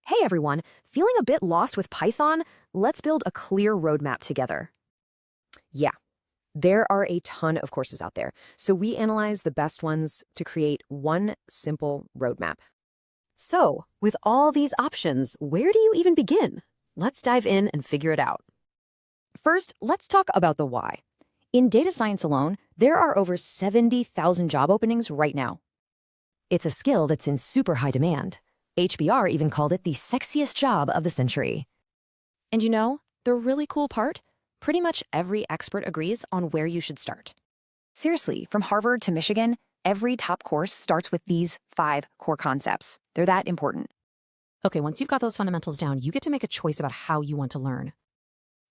Hey everyone, feeling a bit lost with Python? Let's build a clear roadmap together. Yeah, there are a ton of courses out there, so we analyze the best ones to create one simple roadmap. So, with all these options, where do you even begin? Let's dive in and figure it out. First, let's talk about the why. In data science alone, there are over 70,000 job openings right now. It's a skill that's in super high demand. HBR even called it the sexiest job of the century. And you know, the really cool part? Pretty much every expert agrees on where you should start. Seriously, from Harvard to Michigan, every top course starts with these 5 core concepts. They're that important. Okay, once you've got those fundamentals down, you get to make a choice about how you want to learn.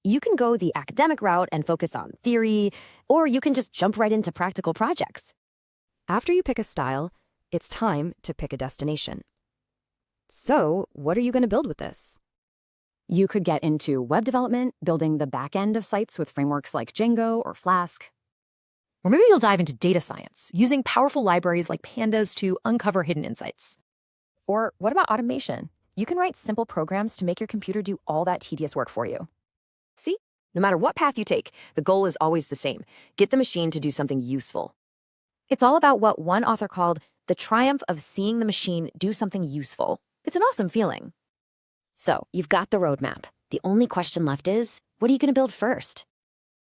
You can go the academic route and focus on theory, or you can just jump right into practical projects. After you pick a style, it's time to pick a destination. So, what are you going to build with this? You could get into web development, building the back end of sites with frameworks like Django or Flask. Or maybe you'll dive into data science, using powerful libraries like pandas to uncover hidden insights. Or what about automation? You can write simple programs to make your computer do all that tedious work for you. See? No matter what path you take, the goal is always the same. Get the machine to do something useful. It's all about what one author called the triumph of seeing the machine do something useful. It's an awesome feeling. So, you've got the roadmap. The only question left is, what are you going to build first?